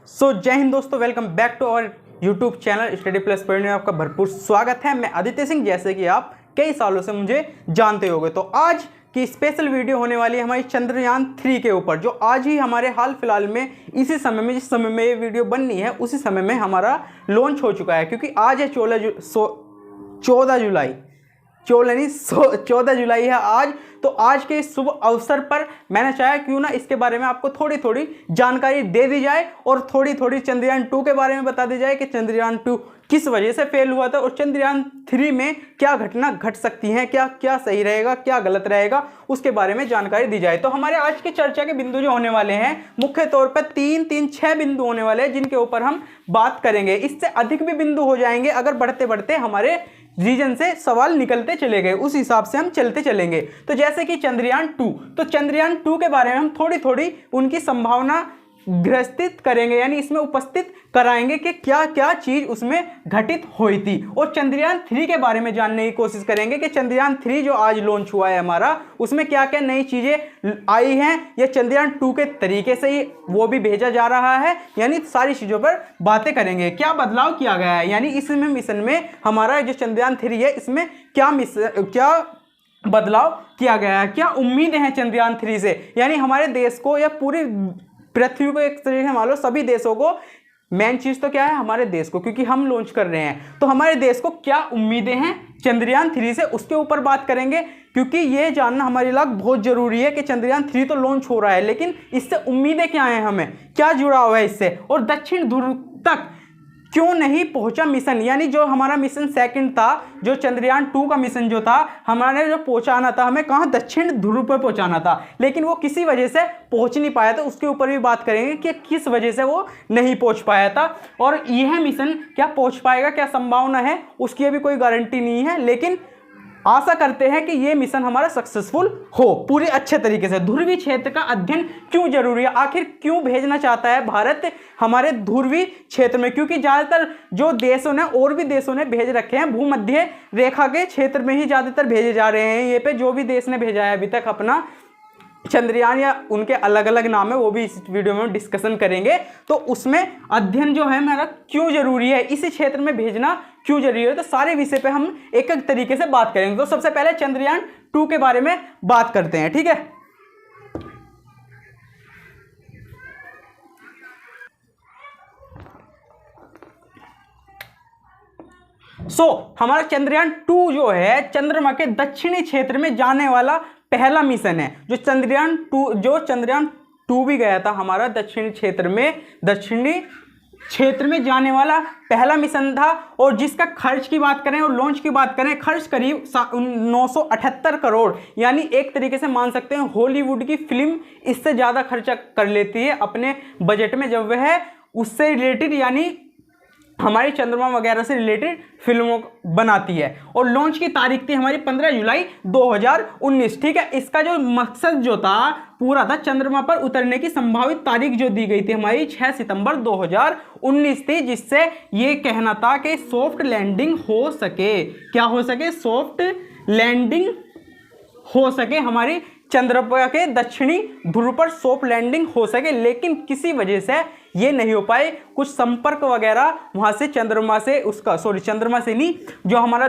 जय हिंद दोस्तों, welcome back to our YouTube channel study plus point में आपका भरपूर स्वागत है। मैं आदित्य सिंह, जैसे कि आप कई सालों से मुझे जानते होंगे। तो आज की स्पेशल वीडियो होने वाली है हमारी चंद्रयान 3 के ऊपर, जो आज ही हमारे हाल फिलहाल में इसी समय में, जिस समय में ये वीडियो बननी है उसी समय में हमारा लॉन्च हो चुका है। क्योंकि आज है 14 जुलाई है आज। तो आज के इस शुभ अवसर पर मैंने चाहा क्यों ना इसके बारे में आपको थोड़ी थोड़ी जानकारी दे दी जाए और थोड़ी थोड़ी चंद्रयान 2 के बारे में बता दी जाए कि चंद्रयान 2 किस वजह से फेल हुआ था और चंद्रयान 3 में क्या घटना घट सकती हैं, क्या क्या सही रहेगा, क्या गलत रहेगा, उसके बारे में जानकारी दी जाए। तो हमारे आज की चर्चा के बिंदु जो होने वाले हैं, मुख्य तौर पर 6 बिंदु होने वाले हैं जिनके ऊपर हम बात करेंगे। इससे अधिक भी बिंदु हो जाएंगे अगर बढ़ते बढ़ते हमारे रीजन से सवाल निकलते चले गए, उस हिसाब से हम चलते चलेंगे। तो जैसे कि चंद्रयान 2, तो चंद्रयान 2 के बारे में हम थोड़ी थोड़ी उनकी संभावना ग्रस्तित करेंगे, यानी इसमें उपस्थित कराएंगे कि क्या क्या चीज उसमें घटित हुई थी। और चंद्रयान 3 के बारे में जानने की कोशिश करेंगे कि चंद्रयान 3 जो आज लॉन्च हुआ है हमारा, उसमें क्या क्या नई चीजें आई हैं, या चंद्रयान 2 के तरीके से ही वो भी भेजा जा रहा है, यानी सारी चीजों पर बातें करेंगे। क्या बदलाव किया गया है, यानी इसमें मिशन में हमारा जो चंद्रयान 3 है, इसमें क्या बदलाव किया गया है, क्या उम्मीदें हैं चंद्रयान 3 से, यानी हमारे देश को या पूरी पृथ्वी को एक तरीके से मान लो सभी देशों को, मेन चीज तो क्या है हमारे देश को, क्योंकि हम लॉन्च कर रहे हैं तो हमारे देश को क्या उम्मीदें हैं चंद्रयान 3 से, उसके ऊपर बात करेंगे। क्योंकि ये जानना हमारे लिए बहुत जरूरी है कि चंद्रयान 3 तो लॉन्च हो रहा है, लेकिन इससे उम्मीदें क्या हैं, हमें क्या जुड़ा हुआ है इससे, और दक्षिण ध्रुव तक क्यों नहीं पहुंचा मिशन, यानी जो हमारा मिशन सेकंड था, जो चंद्रयान 2 का मिशन जो था हमारे, जो पहुंचाना था हमें कहां, दक्षिण ध्रुव पर पहुंचाना था, लेकिन वो किसी वजह से पहुंच नहीं पाया था। उसके ऊपर भी बात करेंगे कि किस वजह से वो नहीं पहुंच पाया था, और यह मिशन क्या पहुंच पाएगा, क्या संभावना है, उसकी अभी कोई गारंटी नहीं है, लेकिन आशा करते हैं कि ये मिशन हमारा सक्सेसफुल हो पूरे अच्छे तरीके से। ध्रुवीय क्षेत्र का अध्ययन क्यों जरूरी है, आखिर क्यों भेजना चाहता है भारत हमारे ध्रुवीय क्षेत्र में, क्योंकि ज्यादातर जो देशों ने, और भी देशों ने भेज रखे हैं, भूमध्य रेखा के क्षेत्र में ही ज्यादातर भेजे जा रहे हैं। ये पे जो भी देश ने भेजा है अभी तक अपना चंद्रयान, या उनके अलग अलग नाम है, वो भी इस वीडियो में डिस्कशन करेंगे। तो उसमें अध्ययन जो है हमारा क्यों जरूरी है, इसी क्षेत्र में भेजना क्यों जरूरी है, तो सारे विषय पे हम एक एक तरीके से बात करेंगे। तो सबसे पहले चंद्रयान 2 के बारे में बात करते हैं, ठीक है। हमारा चंद्रयान 2 जो है चंद्रमा के दक्षिणी क्षेत्र में जाने वाला पहला मिशन है। जो चंद्रयान 2 भी गया था हमारा दक्षिणी क्षेत्र में जाने वाला पहला मिशन था, और जिसका खर्च की बात करें और लॉन्च की बात करें, खर्च करीब 978 करोड़, यानी एक तरीके से मान सकते हैं हॉलीवुड की फिल्म इससे ज़्यादा खर्चा कर लेती है अपने बजट में जब वह उससे रिलेटेड, यानी हमारी चंद्रमा वगैरह से रिलेटेड फिल्मों बनाती है। और लॉन्च की तारीख थी हमारी 15 जुलाई 2019, ठीक है। इसका जो मकसद जो था पूरा था, चंद्रमा पर उतरने की संभावित तारीख जो दी गई थी हमारी 6 सितंबर 2019 थी, जिससे ये कहना था कि सॉफ्ट लैंडिंग हो सके, क्या हो सके, सॉफ्ट लैंडिंग हो सके, हमारी चंद्रमा के दक्षिणी ध्रुव पर सॉफ्ट लैंडिंग हो सके। लेकिन किसी वजह से ये नहीं हो पाए, कुछ संपर्क वगैरह वहां से चंद्रमा से नहीं, जो हमारा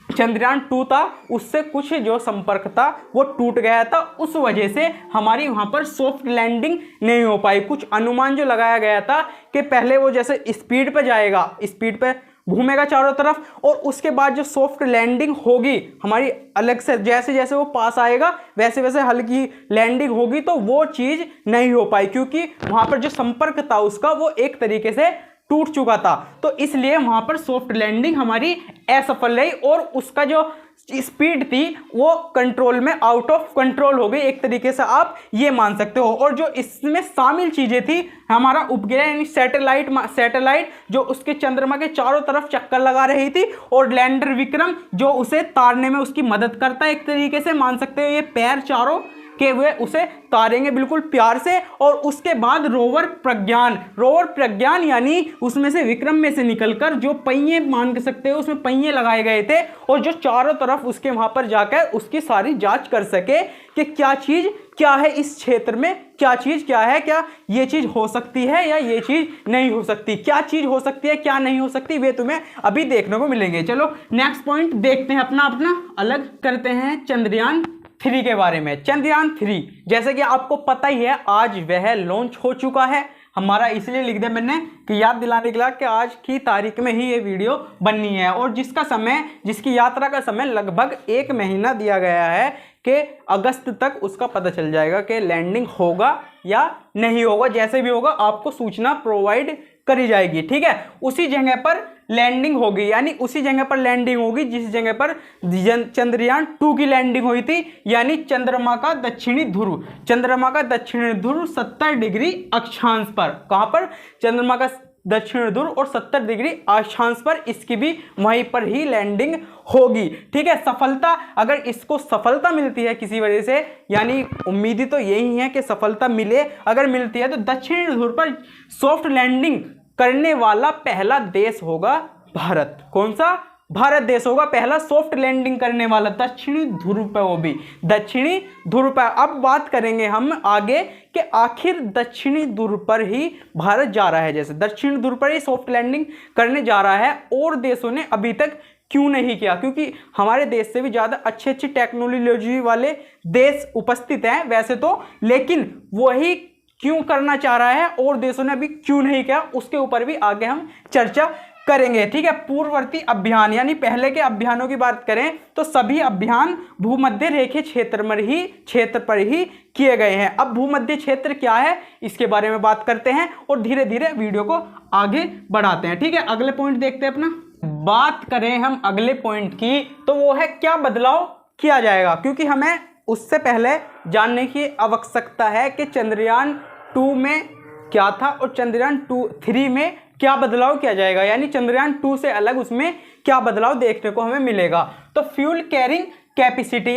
चंद्रयान 2 था उससे कुछ जो संपर्क था वो टूट गया था, उस वजह से हमारी वहां पर सॉफ्ट लैंडिंग नहीं हो पाई। कुछ अनुमान जो लगाया गया था कि पहले वो जैसे स्पीड पे जाएगा, स्पीड पे घूमेगा चारों तरफ, और उसके बाद जो सॉफ्ट लैंडिंग होगी हमारी अलग से, जैसे जैसे वो पास आएगा वैसे वैसे हल्की लैंडिंग होगी, तो वो चीज़ नहीं हो पाई, क्योंकि वहाँ पर जो संपर्क था उसका वो एक तरीके से टूट चुका था। तो इसलिए वहाँ पर सॉफ्ट लैंडिंग हमारी असफल रही, और उसका जो स्पीड थी वो कंट्रोल में, आउट ऑफ कंट्रोल हो गई, एक तरीके से आप ये मान सकते हो। और जो इसमें शामिल चीजें थी, हमारा उपग्रह यानी सैटेलाइट जो उसके चंद्रमा के चारों तरफ चक्कर लगा रही थी, और लैंडर विक्रम जो उसे तारने में उसकी मदद करता है, एक तरीके से मान सकते हो ये पैर चारों कि वे उसे तारेंगे बिल्कुल प्यार से। और उसके बाद रोवर प्रज्ञान यानी उसमें से विक्रम में से निकलकर जो पहिए मान के सकते हो उसमें पहिए लगाए गए थे, और जो चारों तरफ उसके वहां पर जाकर उसकी सारी जांच कर सके कि क्या चीज क्या है इस क्षेत्र में, क्या चीज क्या है, क्या ये चीज हो सकती है या ये चीज नहीं हो सकती, क्या चीज हो सकती है क्या नहीं हो सकती, वे तुम्हें अभी देखने को मिलेंगे। चलो नेक्स्ट पॉइंट देखते हैं, अपना अलग करते हैं चंद्रयान 3 के बारे में। चंद्रयान 3 जैसे कि आपको पता ही है आज वह लॉन्च हो चुका है हमारा, इसलिए लिख दिया मैंने कि याद दिलाने के लिए कि आज की तारीख में ही ये वीडियो बननी है। और जिसकी यात्रा का समय लगभग 1 महीना दिया गया है कि अगस्त तक उसका पता चल जाएगा कि लैंडिंग होगा या नहीं होगा। जैसे भी होगा आपको सूचना प्रोवाइड करी जाएगी, ठीक है। उसी जगह पर लैंडिंग होगी, यानी उसी जगह पर लैंडिंग होगी जिस जगह पर चंद्रयान 2 की लैंडिंग हुई थी, यानी चंद्रमा का दक्षिणी ध्रुव 70 डिग्री अक्षांश पर। कहां पर? चंद्रमा का दक्षिण ध्रुव और 70 डिग्री अक्षांश पर इसकी भी वहीं पर ही लैंडिंग होगी, ठीक है। सफलता, अगर इसको सफलता मिलती है किसी वजह से, यानी उम्मीद तो यही है कि सफलता मिले, अगर मिलती है तो दक्षिणी ध्रुव पर सॉफ्ट लैंडिंग करने वाला पहला देश होगा भारत। कौन सा? भारत देश होगा पहला सॉफ्ट लैंडिंग करने वाला दक्षिणी ध्रुव पर, वो भी दक्षिणी ध्रुव पर। अब बात करेंगे हम आगे कि आखिर दक्षिणी ध्रुव पर ही भारत जा रहा है, जैसे दक्षिणी ध्रुव पर ही सॉफ्ट लैंडिंग करने जा रहा है और देशों ने अभी तक क्यों नहीं किया? क्योंकि हमारे देश से भी ज़्यादा अच्छी टेक्नोलॉजी वाले देश उपस्थित हैं वैसे तो, लेकिन वही क्यों करना चाह रहा है और देशों ने अभी क्यों नहीं किया, उसके ऊपर भी आगे हम चर्चा करेंगे, ठीक है। पूर्ववर्ती अभियान, यानी पहले के अभियानों की बात करें तो सभी अभियान भूमध्य रेखीय क्षेत्र पर ही किए गए हैं। अब भूमध्य क्षेत्र क्या है इसके बारे में बात करते हैं और धीरे धीरे वीडियो को आगे बढ़ाते हैं, ठीक है। अगले पॉइंट देखते हैं अपना। बात करें हम अगले पॉइंट की तो वो है क्या बदलाव किया जाएगा, क्योंकि हमें उससे पहले जानने की आवश्यकता है कि चंद्रयान 2 में क्या था और चंद्रयान 3 में क्या बदलाव किया जाएगा, यानी चंद्रयान 2 से अलग उसमें क्या बदलाव देखने को हमें मिलेगा। तो फ्यूल कैरिंग कैपेसिटी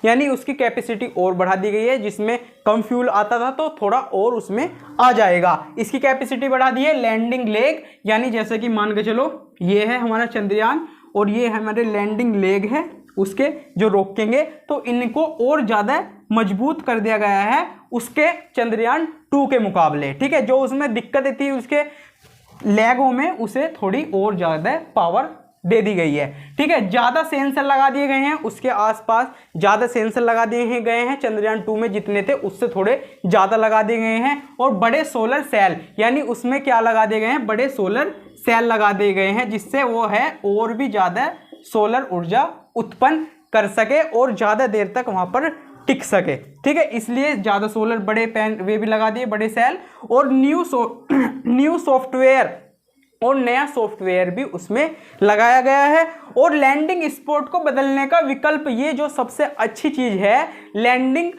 यानी उसकी कैपेसिटी और बढ़ा दी गई है, जिसमें कम फ्यूल आता था तो थोड़ा और उसमें आ जाएगा, इसकी कैपेसिटी बढ़ा दी है। लैंडिंग लेग, यानी जैसे कि मान के चलो ये है हमारा चंद्रयान और ये हमारे लैंडिंग लेग है उसके जो रोकेंगे, तो इनको और ज़्यादा मजबूत कर दिया गया है उसके चंद्रयान 2 के मुकाबले, ठीक है। जो उसमें दिक्कत थी उसके लेगों में, उसे थोड़ी और ज़्यादा पावर दे दी गई है, ठीक है। ज़्यादा सेंसर लगा दिए गए हैं उसके आसपास, ज़्यादा सेंसर लगा दिए गए हैं चंद्रयान 2 में, जितने थे उससे थोड़े ज़्यादा लगा दिए गए हैं। और बड़े सोलर सेल, यानी उसमें क्या लगा दिए गए हैं? बड़े सोलर सेल लगा दिए गए हैं, जिससे वो है और भी ज़्यादा सोलर ऊर्जा उत्पन्न कर सके और ज़्यादा देर तक वहाँ पर टिक सके, ठीक है। इसलिए ज़्यादा सोलर बड़े पैन वे भी लगा दिए, बड़े सेल। और न्यू सॉफ्टवेयर और नया सॉफ्टवेयर भी उसमें लगाया गया है। और लैंडिंग स्पॉट को बदलने का विकल्प, ये जो सबसे अच्छी चीज़ है, लैंडिंग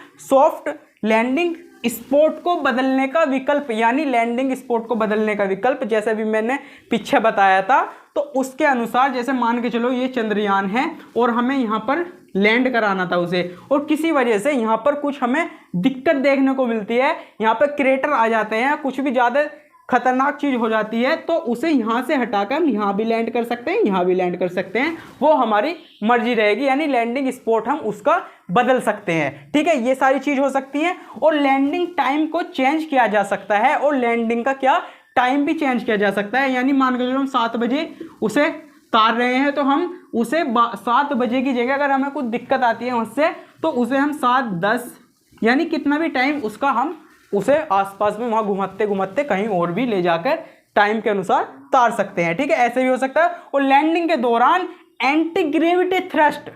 स्पॉट को बदलने का विकल्प, यानी लैंडिंग स्पॉट को बदलने का विकल्प जैसे भी मैंने पीछे बताया था, तो उसके अनुसार जैसे मान के चलो ये चंद्रयान है और हमें यहाँ पर लैंड कराना था उसे, और किसी वजह से यहाँ पर कुछ हमें दिक्कत देखने को मिलती है, यहाँ पर क्रेटर आ जाते हैं, कुछ भी ज़्यादा खतरनाक चीज़ हो जाती है, तो उसे यहाँ से हटाकर हम यहाँ भी लैंड कर सकते हैं, यहाँ भी लैंड कर सकते हैं, वो हमारी मर्जी रहेगी, यानी लैंडिंग स्पॉट हम उसका बदल सकते हैं, ठीक है। ये सारी चीज़ हो सकती है। और लैंडिंग टाइम को चेंज किया जा सकता है, और लैंडिंग का क्या टाइम भी चेंज किया जा सकता है, यानी मान के चलो हम 7 बजे उसे तार रहे हैं तो हम उसे 7 बजे की जगह अगर हमें कुछ दिक्कत आती है उससे, तो उसे हम 7:10 यानी कितना भी टाइम उसका हम उसे आसपास में वहाँ घुमाते घुमाते कहीं और भी ले जाकर टाइम के अनुसार तार सकते हैं, ठीक है। ऐसे भी हो सकता है। और लैंडिंग के दौरान एंटी ग्रेविटी थ्रस्ट,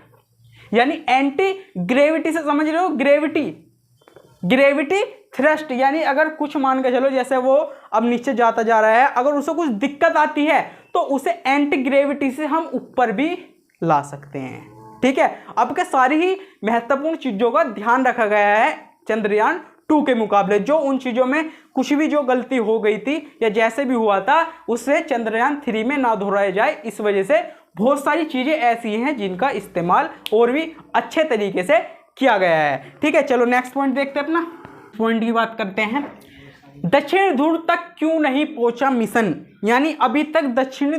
यानी एंटी ग्रेविटी से समझ रहे हो, ग्रेविटी थ्रस्ट, यानी अगर कुछ मान के चलो जैसे वो अब नीचे जाता जा रहा है, अगर उसे कुछ दिक्कत आती है तो उसे एंटी ग्रेविटी से हम ऊपर भी ला सकते हैं, ठीक है। अब के सारी ही महत्वपूर्ण चीजों का ध्यान रखा गया है चंद्रयान 2 के मुकाबले। जो उन चीजों में कुछ भी जो गलती हो गई थी या जैसे भी हुआ था उससे चंद्रयान 3 में ना दोहराया जाए, इस वजह से बहुत सारी चीजें ऐसी हैं जिनका इस्तेमाल और भी अच्छे तरीके से किया गया है। ठीक है, चलो नेक्स्ट पॉइंट देखते हैं, अपना पॉइंट की बात करते हैं। दक्षिण ध्रुव तक क्यों नहीं पहुंचा मिशन, यानी अभी तक दक्षिणी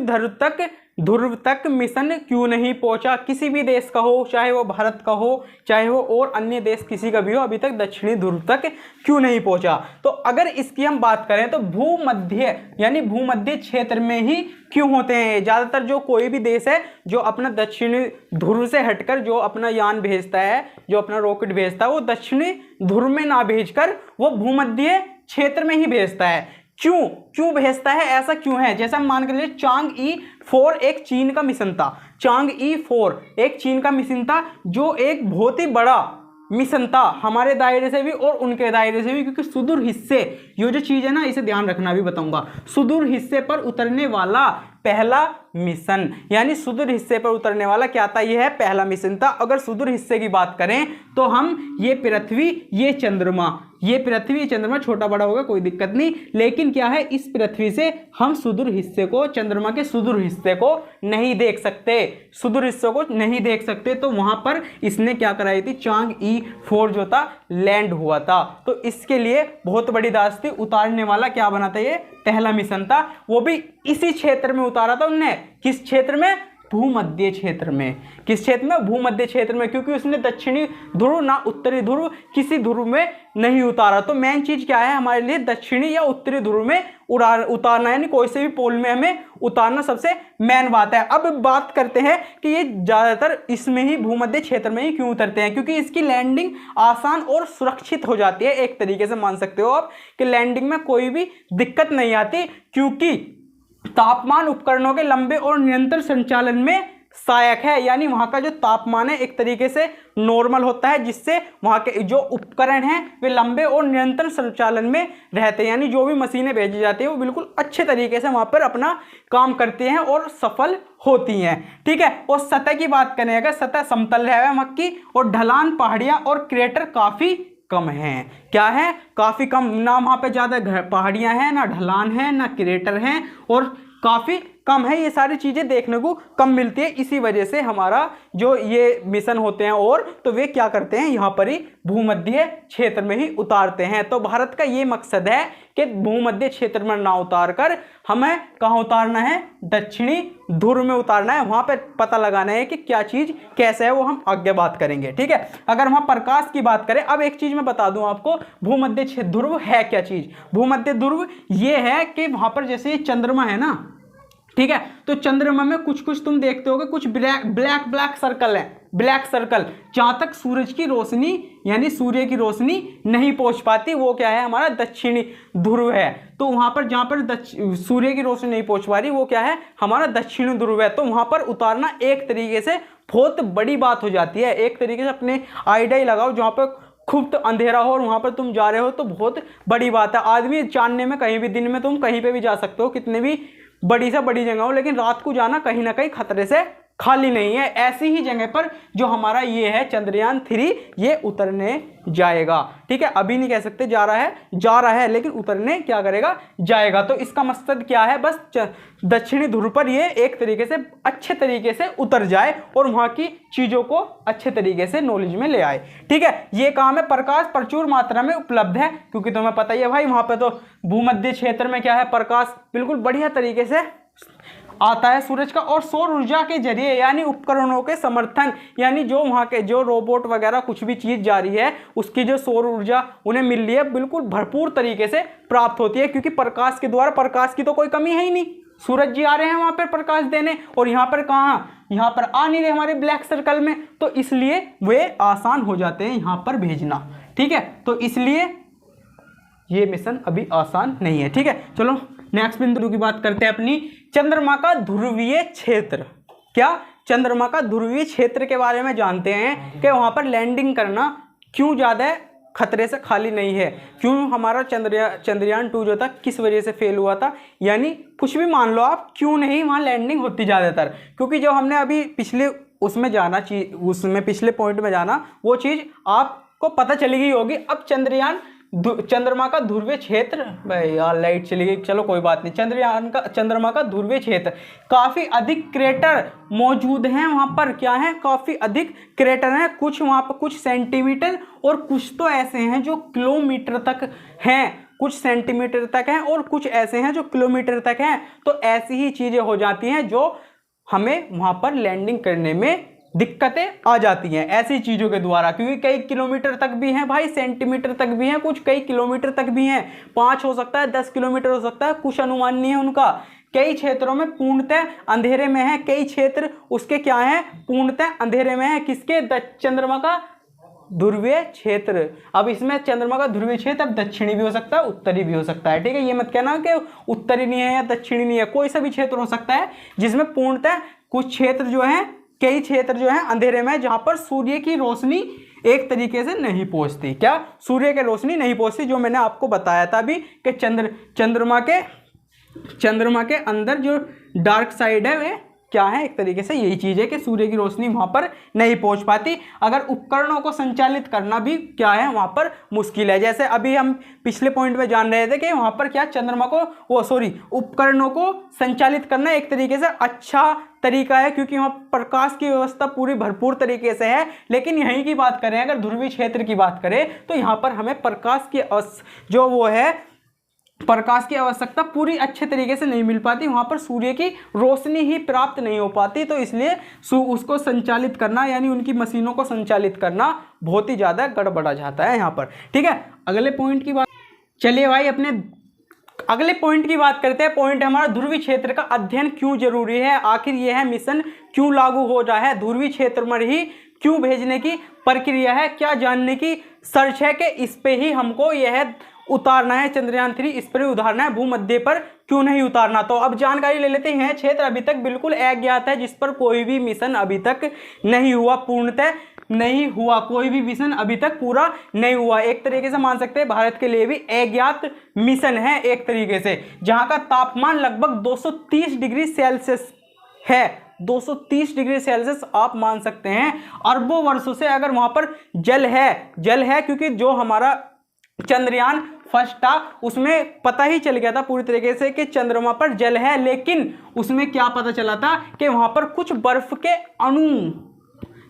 ध्रुव तक मिशन क्यों नहीं पहुंचा। किसी भी देश का हो, चाहे वो भारत का हो, चाहे वो और अन्य देश किसी का भी हो, अभी तक दक्षिणी ध्रुव तक क्यों नहीं पहुंचा। तो अगर इसकी हम बात करें तो भूमध्य यानी भूमध्य क्षेत्र में ही क्यों होते हैं। ज़्यादातर जो कोई भी देश है जो अपना दक्षिणी ध्रुव से हटकर जो अपना यान भेजता है, जो अपना रॉकेट भेजता है, वो दक्षिणी ध्रुव में ना भेजकर वो भूमध्य क्षेत्र में ही भेजता है। क्यों भेजता है, ऐसा क्यों है। जैसा हम मान कर लीजिए चांग-ई-4 एक चीन का मिशन था। चांग-ई-4 एक चीन का मिशन था, जो एक बहुत ही बड़ा मिशन था हमारे दायरे से भी और उनके दायरे से भी, क्योंकि सुदूर हिस्से, ये जो चीज़ है ना, इसे ध्यान रखना भी बताऊंगा। सुदूर हिस्से पर उतरने वाला पहला मिशन, यानी सुदूर हिस्से पर उतरने वाला क्या था, यह है पहला मिशन था। अगर सुदूर हिस्से की बात करें तो हम ये पृथ्वी, ये चंद्रमा छोटा बड़ा होगा कोई दिक्कत नहीं, लेकिन क्या है, इस पृथ्वी से हम सुदूर हिस्से को, चंद्रमा के सुदूर हिस्से को नहीं देख सकते, तो वहां पर इसने क्या कराई थी, चांग-ई-4 जो था लैंड हुआ था। तो इसके लिए बहुत बड़ी दास्ती थी, उतारने वाला क्या बना था, ये पहला मिशन था। वो भी इसी क्षेत्र में उतारा था उनने। किस क्षेत्र में, भूमध्य क्षेत्र में। किस क्षेत्र में, भूमध्य क्षेत्र में, क्योंकि उसने दक्षिणी ध्रुव ना उत्तरी ध्रुव किसी ध्रुव में नहीं उतारा। तो मेन चीज क्या है हमारे लिए, दक्षिणी या उत्तरी ध्रुव में उतारना, यानी कोई से भी पोल में हमें उतारना सबसे मेन बात है। अब बात करते हैं कि ये ज्यादातर इसमें ही भूमध्य क्षेत्र में ही क्यों उतरते हैं, क्योंकि इसकी लैंडिंग आसान और सुरक्षित हो जाती है। एक तरीके से मान सकते हो आप कि लैंडिंग में कोई भी दिक्कत नहीं आती, क्योंकि तापमान उपकरणों के लंबे और निरंतर संचालन में सहायक है। यानी वहां का जो तापमान है एक तरीके से नॉर्मल होता है, जिससे वहां के जो उपकरण हैं वे लंबे और निरंतर संचालन में रहते हैं। यानी जो भी मशीनें भेजी जाती है वो बिल्कुल अच्छे तरीके से वहां पर अपना काम करती हैं और सफल होती हैं। ठीक है, और सतह की बात करें, अगर सतह समतल है वहां की, और ढलान, पहाड़ियां और क्रेटर काफी कम हैं। क्या है, काफी कम, ना वहां पे ज्यादा पहाड़ियां हैं, ना ढलान है, ना क्रेटर हैं, और काफी कम है। ये सारी चीजें देखने को कम मिलती है। इसी वजह से हमारा जो ये मिशन होते हैं, और तो वे क्या करते हैं, यहाँ पर ही भूमध्य क्षेत्र में ही उतारते हैं। तो भारत का ये मकसद है कि भूमध्य क्षेत्र में ना उतार कर हमें कहाँ उतारना है, दक्षिणी ध्रुव में उतारना है। वहां पर पता लगाना है कि क्या चीज कैसे है, वो हम आगे बात करेंगे। ठीक है, अगर वहां प्रकाश की बात करें, अब एक चीज मैं बता दूं आपको, भूमध्य ध्रुव है क्या चीज। भूमध्य ध्रुव ये है कि वहां पर जैसे ये चंद्रमा है ना, ठीक है, तो चंद्रमा में कुछ कुछ तुम देखते होगे, कुछ ब्लैक सर्कल है, ब्लैक सर्कल, जहां तक सूरज की रोशनी यानी सूर्य की रोशनी नहीं पहुंच पाती, वो क्या है, हमारा दक्षिणी ध्रुव है। तो वहां पर जहां पर सूर्य की रोशनी नहीं पहुंच पा रही, वो क्या है, हमारा दक्षिणी ध्रुव है। तो वहां पर उतारना एक तरीके से बहुत बड़ी बात हो जाती है। एक तरीके से अपने आइडिया ही लगाओ, जहां पर खूब तो अंधेरा हो और वहां पर तुम जा रहे हो, तो बहुत बड़ी बात है। आदमी जानने में, कहीं भी दिन में तुम कहीं पे भी जा सकते हो, कितने भी बड़ी से बड़ी जगह हो, लेकिन रात को जाना कहीं ना कहीं खतरे से खाली नहीं है। ऐसी ही जगह पर जो हमारा ये है चंद्रयान 3, ये उतरने जाएगा। ठीक है, अभी नहीं कह सकते जा रहा है, लेकिन उतरने क्या करेगा, जाएगा। तो इसका मकसद क्या है, बस दक्षिणी ध्रुव पर ये एक तरीके से अच्छे तरीके से उतर जाए और वहां की चीजों को अच्छे तरीके से नॉलेज में ले आए। ठीक है, ये काम है। प्रकाश प्रचुर मात्रा में उपलब्ध है, क्योंकि तुम्हें पता ही है भाई, वहां पे तो भूमध्य क्षेत्र में क्या है, प्रकाश बिल्कुल बढ़िया तरीके से आता है सूरज का। और सौर ऊर्जा के जरिए, यानी उपकरणों के समर्थन, यानी जो वहां के जो रोबोट वगैरह कुछ भी चीज जा रही है, उसकी जो सौर ऊर्जा उन्हें मिल रही है, बिल्कुल भरपूर तरीके से प्राप्त होती है, क्योंकि प्रकाश के द्वारा, प्रकाश की तो कोई कमी है ही नहीं। सूरज जी आ रहे हैं वहां पर प्रकाश देने, और यहाँ पर कहाँ, यहाँ पर आ नहीं रहे हमारे ब्लैक सर्कल में, तो इसलिए वे आसान हो जाते हैं यहाँ पर भेजना। ठीक है, तो इसलिए ये मिशन अभी आसान नहीं है। ठीक है, चलो नेक्स्ट बिंदु की बात करते हैं अपनी, चंद्रमा का ध्रुवीय क्षेत्र। क्या, चंद्रमा का ध्रुवीय क्षेत्र के बारे में जानते हैं कि वहां पर लैंडिंग करना क्यों ज्यादा खतरे से खाली नहीं है। क्यों हमारा चंद्रयान 2 जो था किस वजह से फेल हुआ था, यानी कुछ भी मान लो आप, क्यों नहीं वहां लैंडिंग होती ज्यादातर, क्योंकि जो हमने अभी पिछले पिछले पॉइंट में जाना, वो चीज आपको पता चली गई होगी। अब चंद्रयान चंद्रमा का ध्रुवीय क्षेत्र, भाई यार लाइट चली गई, चलो कोई बात नहीं। चंद्रमा का ध्रुवीय क्षेत्र काफी अधिक क्रेटर मौजूद हैं वहां पर। क्या है? काफी अधिक क्रेटर हैं। कुछ वहां पर कुछ सेंटीमीटर और कुछ तो ऐसे हैं जो किलोमीटर तक हैं, कुछ सेंटीमीटर तक हैं और कुछ ऐसे हैं जो किलोमीटर तक हैं। तो ऐसी ही चीजें हो जाती हैं जो हमें वहां पर लैंडिंग करने में दिक्कतें आ जाती हैं ऐसी चीजों के द्वारा, क्योंकि कई किलोमीटर तक भी हैं भाई, सेंटीमीटर तक भी हैं, कुछ कई किलोमीटर तक भी हैं। 5 हो सकता है, 10 किलोमीटर हो सकता है, कुछ अनुमान नहीं है उनका। कई क्षेत्रों में पूर्णतः अंधेरे में है, कई क्षेत्र उसके क्या है? पूर्णतः अंधेरे में है। किसके? चंद्रमा का ध्रुवीय क्षेत्र। अब इसमें चंद्रमा का ध्रुवीय क्षेत्र अब दक्षिणी भी हो सकता है, उत्तरी भी हो सकता है। ठीक है, ये मत कहना कि उत्तरी नहीं है या दक्षिणी नहीं है, कोई सा भी क्षेत्र हो सकता है जिसमें पूर्णतः कुछ क्षेत्र जो है, कई क्षेत्र जो है अंधेरे में, जहां पर सूर्य की रोशनी एक तरीके से नहीं पहुंचती। क्या? सूर्य की रोशनी नहीं पहुंचती, जो मैंने आपको बताया था अभी कि चंद्रमा के अंदर जो डार्क साइड है वे क्या है? एक तरीके से यही चीज है कि सूर्य की रोशनी वहां पर नहीं पहुंच पाती। अगर उपकरणों को संचालित करना भी क्या है? वहां पर मुश्किल है। जैसे अभी हम पिछले पॉइंट में जान रहे थे कि वहां पर क्या चंद्रमा को उपकरणों को संचालित करना एक तरीके से अच्छा तरीका है, क्योंकि वहां प्रकाश की व्यवस्था पूरी भरपूर तरीके से है। लेकिन यहीं की बात करें, अगर ध्रुवीय क्षेत्र की बात करें, तो यहां पर हमें प्रकाश की आवश्यकता पूरी अच्छे तरीके से नहीं मिल पाती। वहां पर सूर्य की रोशनी ही प्राप्त नहीं हो पाती, तो इसलिए उसको संचालित करना, यानी उनकी मशीनों को संचालित करना बहुत ही ज्यादा गड़बड़ा जाता है यहाँ पर। ठीक है, अगले पॉइंट की बात, चलिए भाई अपने अगले पॉइंट की बात करते हैं। पॉइंट हमारा ध्रुवीय क्षेत्र का अध्ययन क्यों जरूरी है, आखिर यह मिशन क्यों लागू हो रहा है, ध्रुवीय क्षेत्र में ही क्यों भेजने की प्रक्रिया है, क्या जानने की सर्च है कि इस पे ही हमको यह उतारना है, चंद्रयान 3 इस पर ही उतारना है, भूमध्य पर क्यों नहीं उतारना। तो अब जानकारी ले लेते हैं। क्षेत्र अभी तक बिल्कुल अज्ञात है, जिस पर कोई भी मिशन अभी तक नहीं हुआ, पूर्णतः नहीं हुआ, कोई भी मिशन अभी तक पूरा नहीं हुआ। एक तरीके से मान सकते हैं भारत के लिए भी अज्ञात मिशन है एक तरीके से, जहां का तापमान लगभग 230 डिग्री सेल्सियस है। 230 डिग्री सेल्सियस आप मान सकते हैं। अरबों वर्षों से अगर वहां पर जल है, क्योंकि जो हमारा चंद्रयान फर्स्ट था उसमें पता ही चल गया था पूरी तरीके से कि चंद्रमा पर जल है, लेकिन उसमें क्या पता चला था कि वहां पर कुछ बर्फ के अणु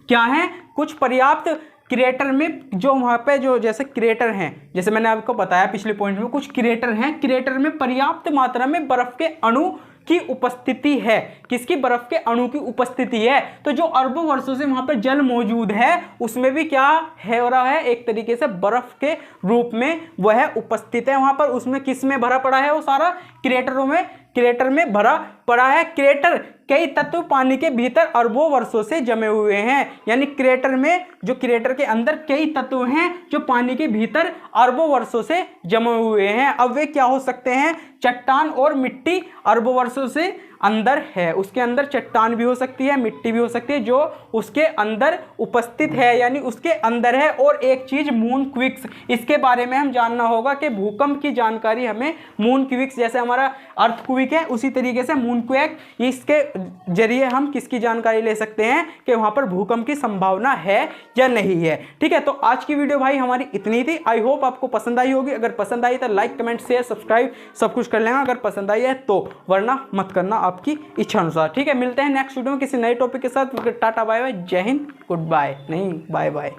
क्या है, कुछ पर्याप्त क्रेटर में, जो वहां पे जो जैसे क्रेटर हैं, जैसे मैंने आपको बताया पिछले पॉइंट में, कुछ क्रेटर हैं, क्रेटर में पर्याप्त मात्रा में बर्फ के अणु की उपस्थिति है। किसकी? बर्फ के अणु की उपस्थिति है। तो जो अरबों वर्षों से वहां पर जल मौजूद है, उसमें भी क्या है हो रहा है? एक तरीके से बर्फ के रूप में वह उपस्थित है वहां पर। उसमें किस में भरा पड़ा है? वो सारा क्रेटर में भरा पड़ा है। क्रेटर कई तत्व पानी के भीतर अरबों वर्षों से जमे हुए हैं, यानी क्रेटर के अंदर कई तत्व हैं जो पानी के भीतर अरबों वर्षों से जमे हुए हैं। अब वे क्या हो सकते हैं? चट्टान और मिट्टी अरबों वर्षों से अंदर है, उसके अंदर चट्टान भी हो सकती है, मिट्टी भी हो सकती है, जो उसके अंदर उपस्थित है, यानी उसके अंदर है। और एक चीज मून क्विक्स, इसके बारे में हम जानना होगा कि भूकंप की जानकारी हमें मून क्विक्स, जैसे हमारा अर्थक्वेक है उसी तरीके से मून क्वेक, इसके जरिए हम किसकी जानकारी ले सकते हैं कि वहां पर भूकंप की संभावना है या नहीं है। ठीक है, तो आज की वीडियो भाई हमारी इतनी थी। आई होप आपको पसंद आई होगी। अगर पसंद आई तो लाइक कमेंट शेयर सब्सक्राइब सब कुछ कर लेना अगर पसंद आई है तो, वरना मत करना आपकी इच्छा अनुसार। ठीक है, मिलते हैं नेक्स्ट वीडियो में किसी नए टॉपिक के साथ। टाटा बाय बाय, जय हिंद, गुड बाय, नहीं बाय बाय।